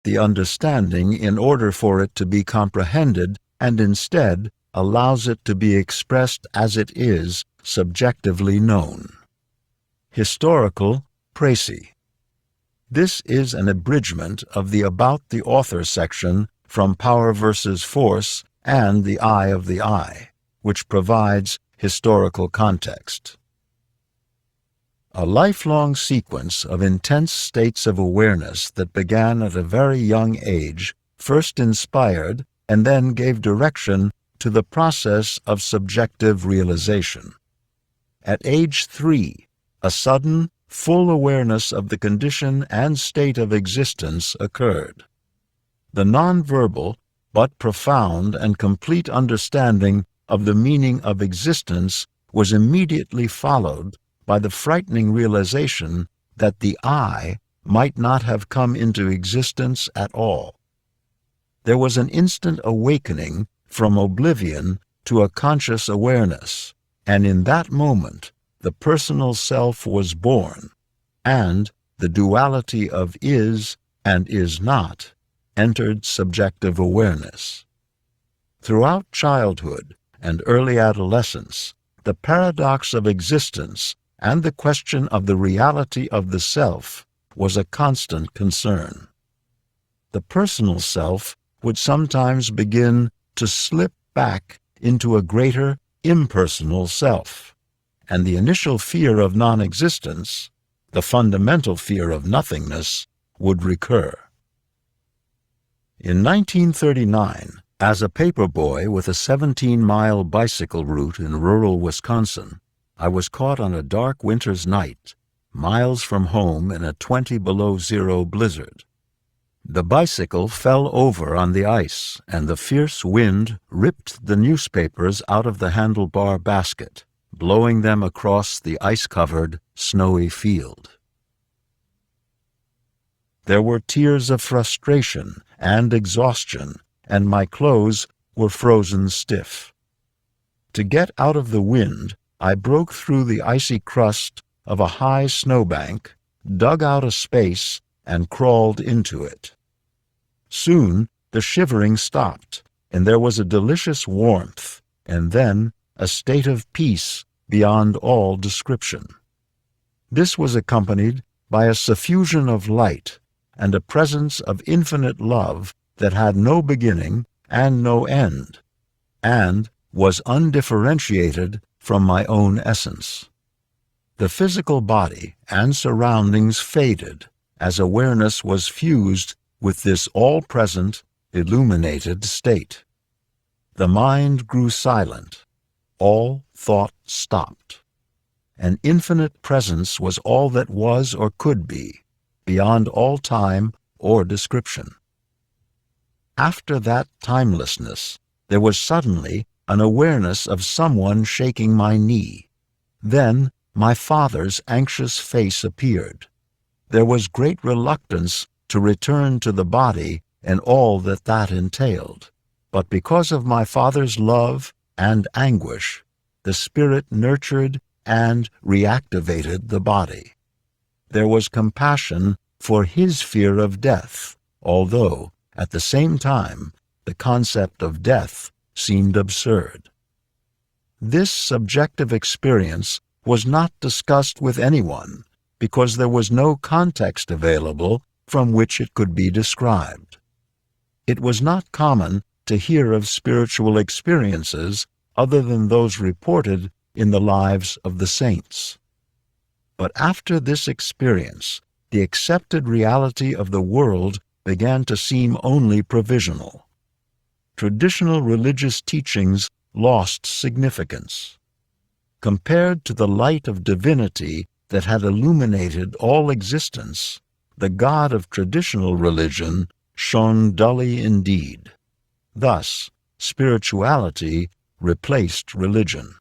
the understanding in order for it to be comprehended, and instead allows it to be expressed as it is, subjectively known. Historical précis. This is an abridgment of the About the Author section from Power versus Force and The Eye of the I, which provides historical context. A lifelong sequence of intense states of awareness that began at a very young age first inspired and then gave direction to the process of subjective realization. At age 3, a sudden, full awareness of the condition and state of existence occurred. The nonverbal but profound and complete understanding of the meaning of existence was immediately followed by the frightening realization that the I might not have come into existence at all. There was an instant awakening from oblivion to a conscious awareness, and in that moment the personal self was born, and the duality of is and is not entered subjective awareness. Throughout childhood and early adolescence, the paradox of existence and the question of the reality of the self was a constant concern. The personal self would sometimes begin to slip back into a greater impersonal self, and the initial fear of non-existence, the fundamental fear of nothingness, would recur. In 1939, as a paperboy with a 17-mile bicycle route in rural Wisconsin, I was caught on a dark winter's night, miles from home in a 20-below-zero blizzard. The bicycle fell over on the ice, and the fierce wind ripped the newspapers out of the handlebar basket, blowing them across the ice-covered, snowy field. There were tears of frustration and exhaustion, and my clothes were frozen stiff. To get out of the wind, I broke through the icy crust of a high snowbank, dug out a space, and crawled into it. Soon the shivering stopped, and there was a delicious warmth, and then a state of peace beyond all description. This was accompanied by a suffusion of light and a presence of infinite love that had no beginning and no end, and was undifferentiated from my own essence. The physical body and surroundings faded as awareness was fused with this all-present, illuminated state. The mind grew silent. All thought stopped. An infinite presence was all that was or could be, beyond all time or description. After that timelessness, there was suddenly an awareness of someone shaking my knee. Then my father's anxious face appeared. There was great reluctance to return to the body and all that that entailed, but because of my father's love and anguish, the spirit nurtured and reactivated the body. There was compassion for his fear of death, although, at the same time, the concept of death seemed absurd. This subjective experience was not discussed with anyone because there was no context available from which it could be described. It was not common to hear of spiritual experiences other than those reported in the lives of the saints. But after this experience, the accepted reality of the world began to seem only provisional. Traditional religious teachings lost significance. Compared to the light of divinity that had illuminated all existence, the God of traditional religion shone dully indeed. Thus, spirituality replaced religion.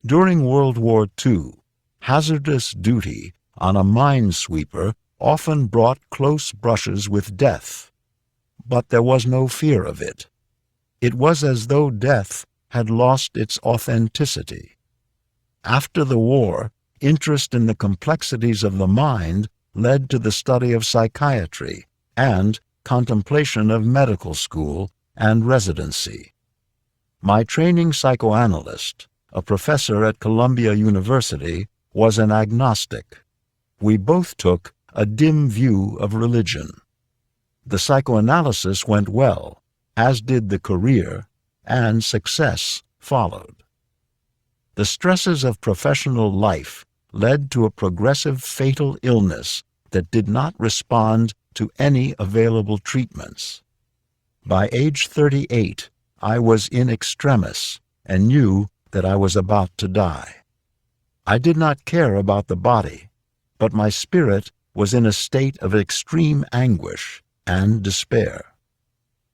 During World War II, hazardous duty on a minesweeper often brought close brushes with death, but there was no fear of it. It was as though death had lost its authenticity. After the war, interest in the complexities of the mind led to the study of psychiatry and contemplation of medical school and residency. My training psychoanalyst, a professor at Columbia University, was an agnostic. We both took a dim view of religion. The psychoanalysis went well, as did the career, and success followed. The stresses of professional life led to a progressive fatal illness that did not respond to any available treatments. By age 38, I was in extremis and knew that I was about to die. I did not care about the body, but my spirit was in a state of extreme anguish and despair.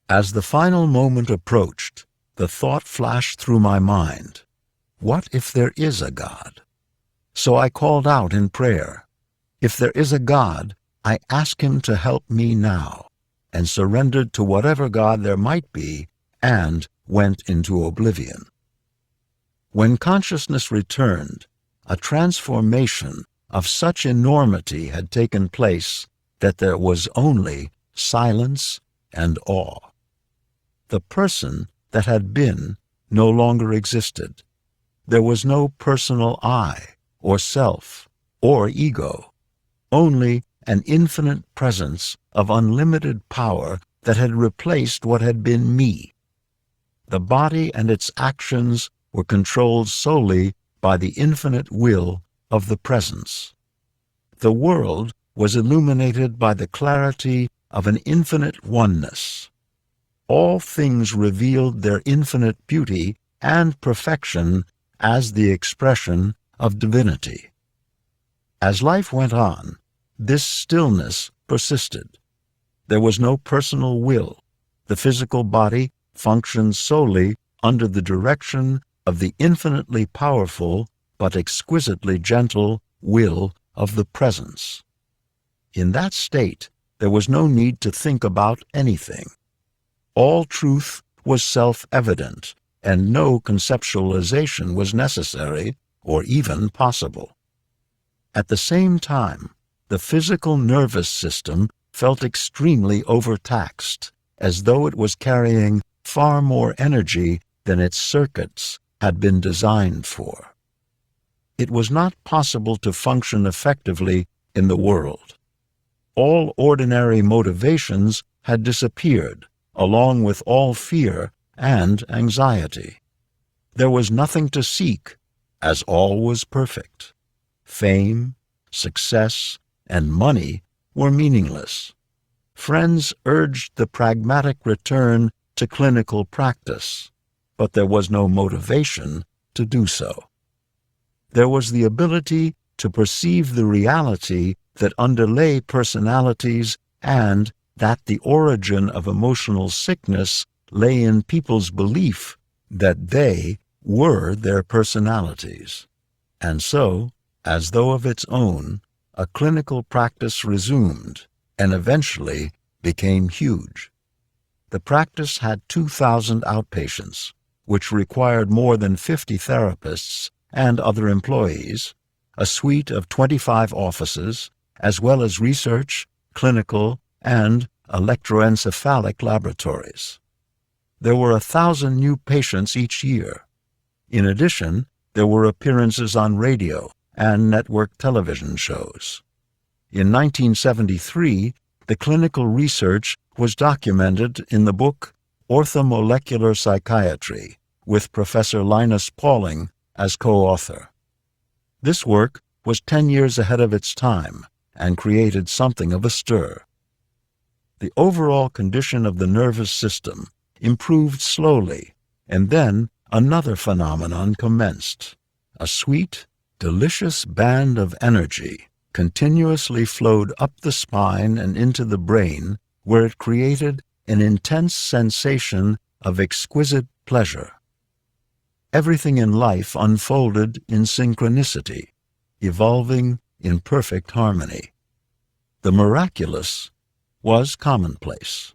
As the final moment approached, the thought flashed through my mind, what if there is a God? So I called out in prayer, if there is a God, I ask him to help me now, and surrendered to whatever God there might be and went into oblivion. When consciousness returned, a transformation of such enormity had taken place that there was only silence and awe. The person that had been no longer existed. There was no personal I, or self, or ego, only an infinite presence of unlimited power that had replaced what had been me. The body and its actions were controlled solely by the infinite will of the presence. The world was illuminated by the clarity of an infinite oneness. All things revealed their infinite beauty and perfection as the expression of divinity. As life went on, this stillness persisted. There was no personal will. The physical body functioned solely under the direction of the infinitely powerful but exquisitely gentle will of the presence. In that state, there was no need to think about anything. All truth was self-evident, and no conceptualization was necessary or even possible. At the same time, the physical nervous system felt extremely overtaxed, as though it was carrying far more energy than its circuits had been designed for. It was not possible to function effectively in the world. All ordinary motivations had disappeared, along with all fear and anxiety. There was nothing to seek, as all was perfect. Fame, success, and money were meaningless. Friends urged the pragmatic return to clinical practice, but there was no motivation to do so. There was the ability to perceive the reality that underlay personalities and that the origin of emotional sickness lay in people's belief that they were their personalities. And so, as though of its own, a clinical practice resumed and eventually became huge. The practice had 2,000 outpatients, which required more than 50 therapists and other employees, a suite of 25 offices, as well as research, clinical, and electroencephalic laboratories. There were 1,000 new patients each year. In addition, there were appearances on radio and network television shows. In 1973, the clinical research was documented in the book Orthomolecular Psychiatry, with Professor Linus Pauling as co-author. This work was 10 years ahead of its time and created something of a stir. The overall condition of the nervous system improved slowly, and then another phenomenon commenced. A sweet, delicious band of energy continuously flowed up the spine and into the brain, where it created an intense sensation of exquisite pleasure. Everything in life unfolded in synchronicity, evolving in perfect harmony. The miraculous was commonplace.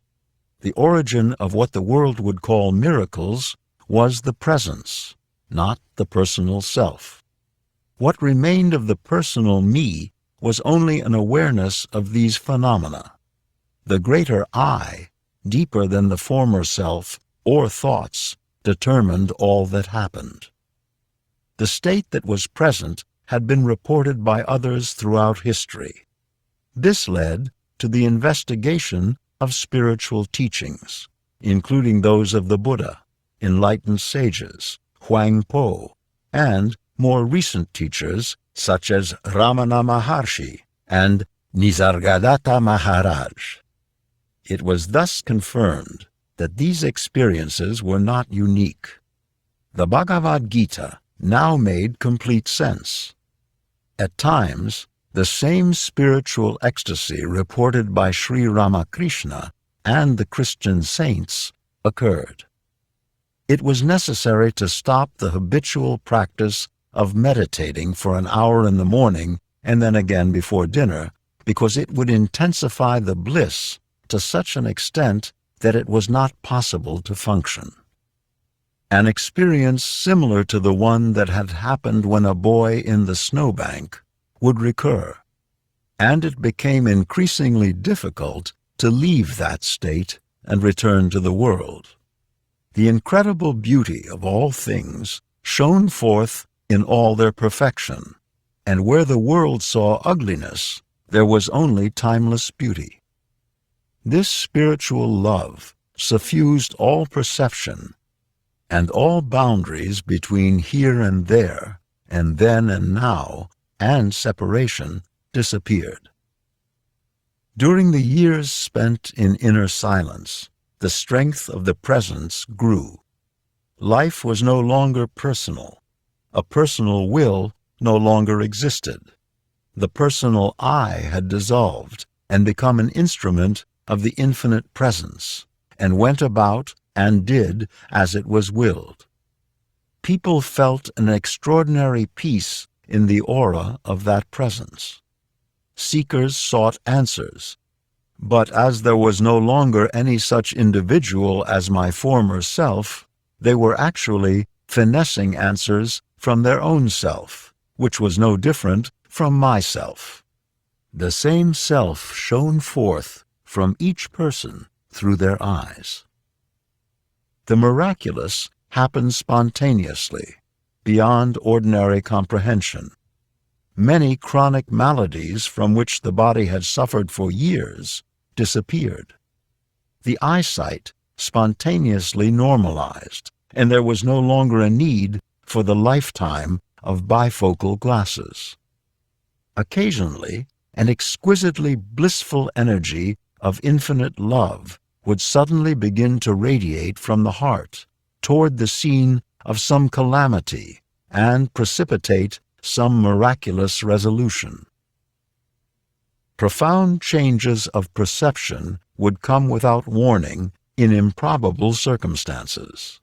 The origin of what the world would call miracles was the presence, not the personal self. What remained of the personal me was only an awareness of these phenomena. The greater I, deeper than the former self or thoughts, determined all that happened. The state that was present had been reported by others throughout history. This led to the investigation of spiritual teachings, including those of the Buddha, enlightened sages, Huang Po, and more recent teachers such as Ramana Maharshi and Nisargadatta Maharaj. It was thus confirmed that these experiences were not unique. The Bhagavad Gita now made complete sense. At times, the same spiritual ecstasy reported by Sri Ramakrishna and the Christian saints occurred. It was necessary to stop the habitual practice of meditating for an hour in the morning and then again before dinner, because it would intensify the bliss to such an extent that it was not possible to function. An experience similar to the one that had happened when a boy in the snowbank would recur, and it became increasingly difficult to leave that state and return to the world. The incredible beauty of all things shone forth in all their perfection, and where the world saw ugliness, there was only timeless beauty. This spiritual love suffused all perception, and all boundaries between here and there, and then and now, and separation disappeared. During the years spent in inner silence, the strength of the presence grew. Life was no longer personal. A personal will no longer existed. The personal I had dissolved and become an instrument of the infinite presence, and went about and did as it was willed. People felt an extraordinary peace in the aura of that presence. Seekers sought answers, but as there was no longer any such individual as my former self, they were actually finessing answers from their own self, which was no different from myself. The same self shone forth from each person through their eyes. The miraculous happened spontaneously, beyond ordinary comprehension. Many chronic maladies from which the body had suffered for years disappeared. The eyesight spontaneously normalized, and there was no longer a need for the lifetime of bifocal glasses. Occasionally, an exquisitely blissful energy of infinite love would suddenly begin to radiate from the heart toward the scene of some calamity and precipitate some miraculous resolution. Profound changes of perception would come without warning in improbable circumstances.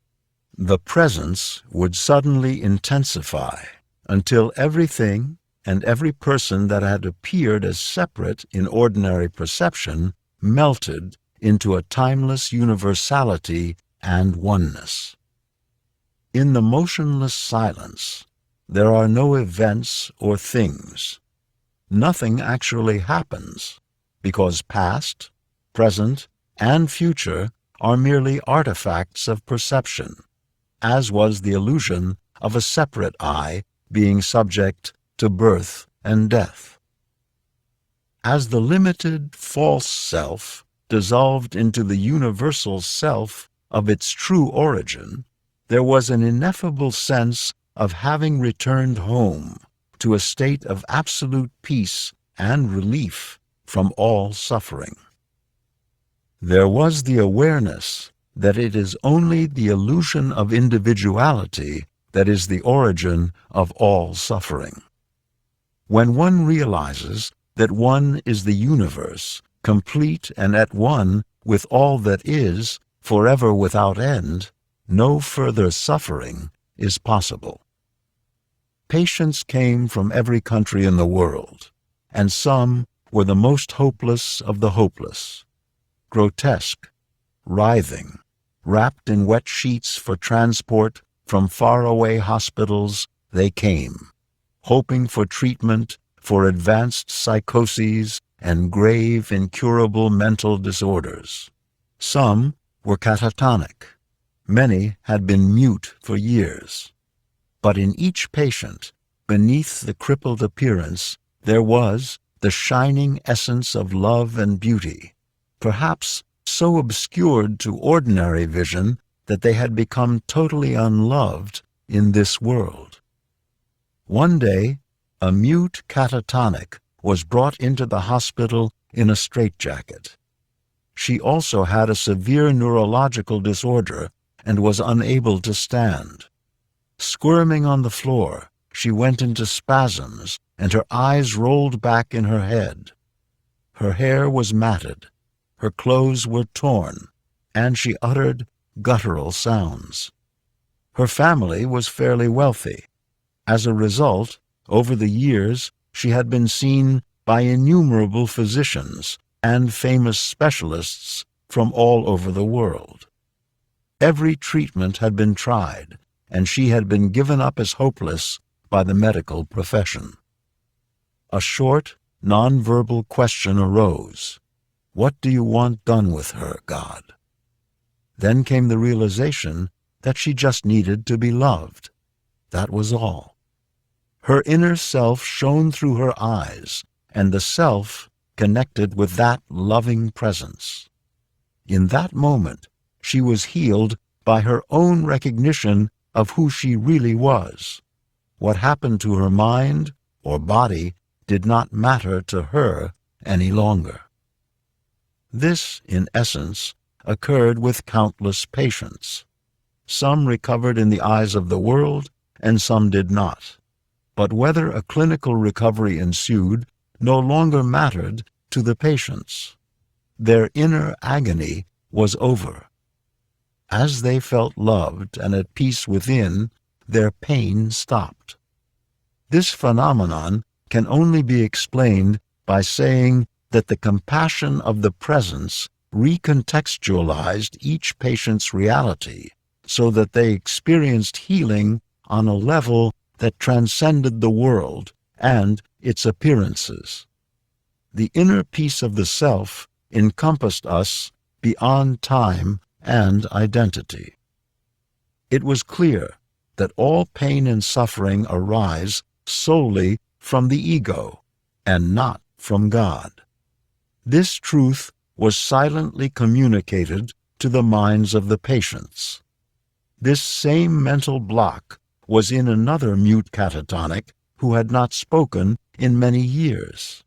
The presence would suddenly intensify until everything and every person that had appeared as separate in ordinary perception melted into a timeless universality and oneness. In the motionless silence, there are no events or things. Nothing actually happens, because past, present, and future are merely artifacts of perception, as was the illusion of a separate I being subject to birth and death. As the limited, false self dissolved into the universal self of its true origin, there was an ineffable sense of having returned home to a state of absolute peace and relief from all suffering. There was the awareness that it is only the illusion of individuality that is the origin of all suffering. When one realizes that one is the universe, complete and at one with all that is, forever without end, no further suffering is possible. Patients came from every country in the world, and some were the most hopeless of the hopeless. Grotesque, writhing, wrapped in wet sheets for transport from faraway hospitals, they came, hoping for treatment for advanced psychoses and grave, incurable mental disorders. Some were catatonic. Many had been mute for years. But in each patient, beneath the crippled appearance, there was the shining essence of love and beauty, perhaps so obscured to ordinary vision that they had become totally unloved in this world. One day, a mute catatonic was brought into the hospital in a straitjacket. She also had a severe neurological disorder and was unable to stand. Squirming on the floor, she went into spasms and her eyes rolled back in her head. Her hair was matted, her clothes were torn, and she uttered guttural sounds. Her family was fairly wealthy. As a result, over the years, she had been seen by innumerable physicians and famous specialists from all over the world. Every treatment had been tried, and she had been given up as hopeless by the medical profession. A short, nonverbal question arose. What do you want done with her, God? Then came the realization that she just needed to be loved. That was all. Her inner self shone through her eyes, and the self connected with that loving presence. In that moment, she was healed by her own recognition of who she really was. What happened to her mind or body did not matter to her any longer. This, in essence, occurred with countless patients. Some recovered in the eyes of the world, and some did not. But whether a clinical recovery ensued no longer mattered to the patients. Their inner agony was over. As they felt loved and at peace within, their pain stopped. This phenomenon can only be explained by saying that the compassion of the presence recontextualized each patient's reality so that they experienced healing on a level that transcended the world and its appearances. The inner peace of the self encompassed us beyond time and identity. It was clear that all pain and suffering arise solely from the ego and not from God. This truth was silently communicated to the minds of the patients. This same mental block was in another mute catatonic who had not spoken in many years.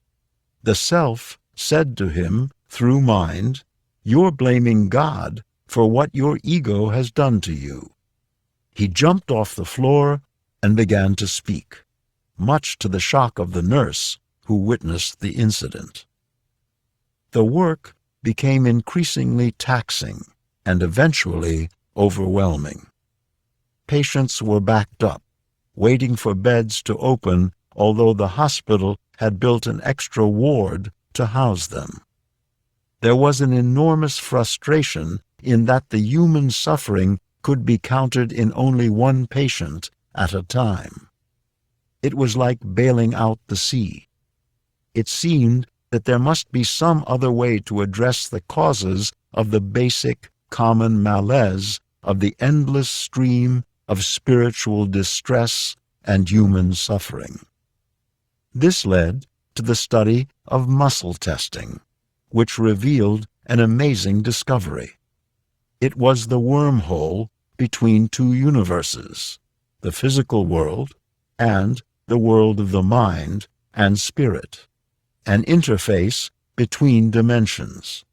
The self said to him through mind, "You're blaming God for what your ego has done to you." He jumped off the floor and began to speak, much to the shock of the nurse who witnessed the incident. The work became increasingly taxing and eventually overwhelming. Patients were backed up, waiting for beds to open, although the hospital had built an extra ward to house them. There was an enormous frustration in that the human suffering could be counted in only one patient at a time. It was like bailing out the sea. It seemed that there must be some other way to address the causes of the basic common malaise of the endless stream of spiritual distress and human suffering. This led to the study of muscle testing, which revealed an amazing discovery. It was the wormhole between two universes, the physical world and the world of the mind and spirit, an interface between dimensions.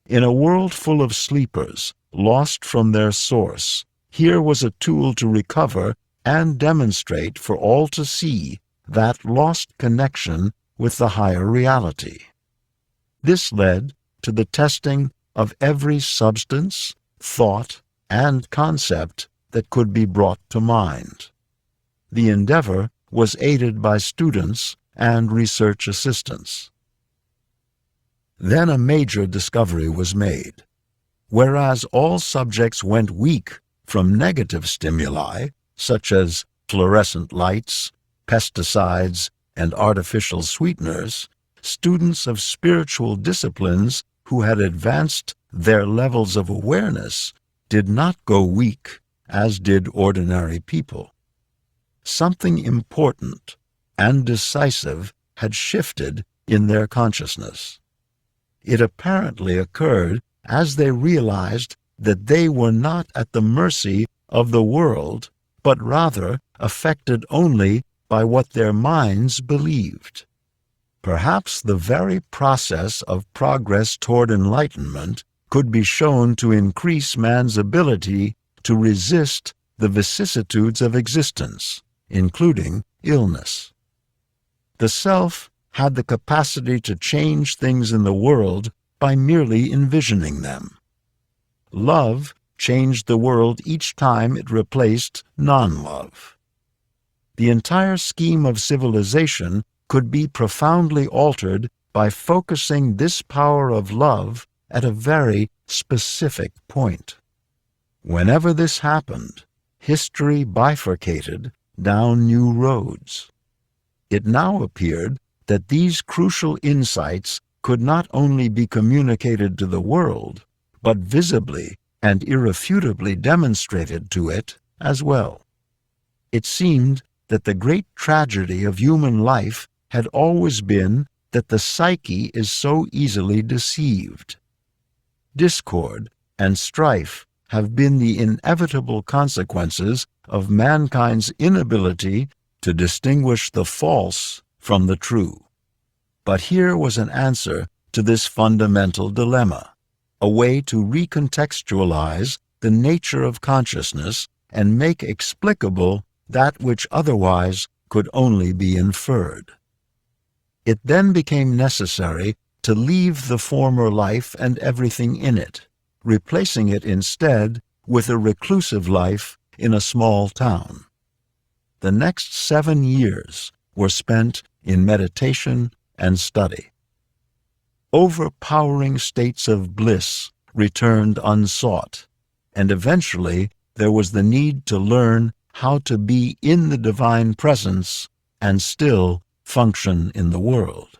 In a world full of sleepers, lost from their source, here was a tool to recover and demonstrate for all to see that lost connection with the higher reality. This led to the testing of every substance, thought, and concept that could be brought to mind. The endeavor was aided by students and research assistants. Then a major discovery was made. Whereas all subjects went weak from negative stimuli, such as fluorescent lights, pesticides, and artificial sweeteners, students of spiritual disciplines who had advanced their levels of awareness did not go weak, as did ordinary people. Something important and decisive had shifted in their consciousness. It apparently occurred as they realized that they were not at the mercy of the world, but rather affected only by what their minds believed. Perhaps the very process of progress toward enlightenment could be shown to increase man's ability to resist the vicissitudes of existence, including illness. The self had the capacity to change things in the world by merely envisioning them. Love changed the world each time it replaced non-love. The entire scheme of civilization could be profoundly altered by focusing this power of love at a very specific point. Whenever this happened, history bifurcated down new roads. It now appeared that these crucial insights could not only be communicated to the world, but visibly and irrefutably demonstrated to it as well. It seemed that the great tragedy of human life had always been that the psyche is so easily deceived. Discord and strife have been the inevitable consequences of mankind's inability to distinguish the false from the true. But here was an answer to this fundamental dilemma, a way to recontextualize the nature of consciousness and make explicable that which otherwise could only be inferred. It then became necessary to leave the former life and everything in it, replacing it instead with a reclusive life in a small town. The next 7 years were spent in meditation and study. Overpowering states of bliss returned unsought, and eventually there was the need to learn how to be in the divine presence and still function in the world.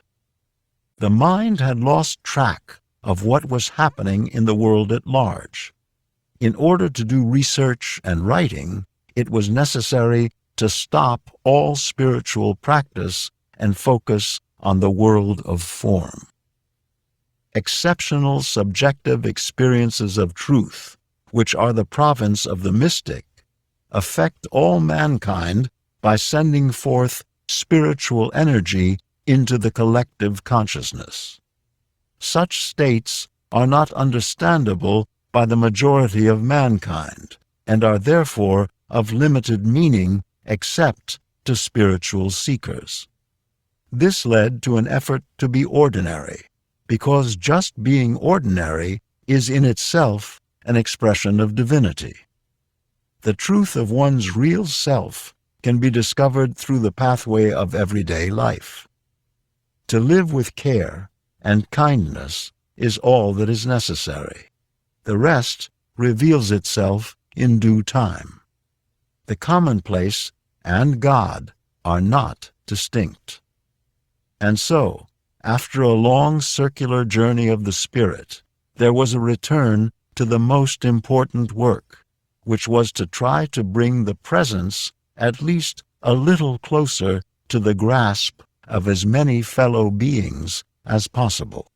The mind had lost track of what was happening in the world at large. In order to do research and writing, it was necessary to stop all spiritual practice and focus on the world of form. Exceptional subjective experiences of truth, which are the province of the mystic, affect all mankind by sending forth spiritual energy into the collective consciousness. Such states are not understandable by the majority of mankind and are therefore of limited meaning except to spiritual seekers. This led to an effort to be ordinary, because just being ordinary is in itself an expression of divinity. The truth of one's real self can be discovered through the pathway of everyday life. To live with care and kindness is all that is necessary. The rest reveals itself in due time. The commonplace and God are not distinct. And so, after a long circular journey of the spirit, there was a return to the most important work, which was to try to bring the presence at least a little closer to the grasp of as many fellow beings as possible.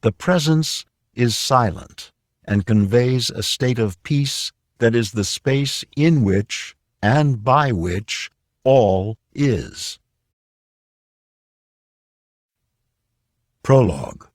The presence is silent and conveys a state of peace that is the space in which and by which all is. Prologue.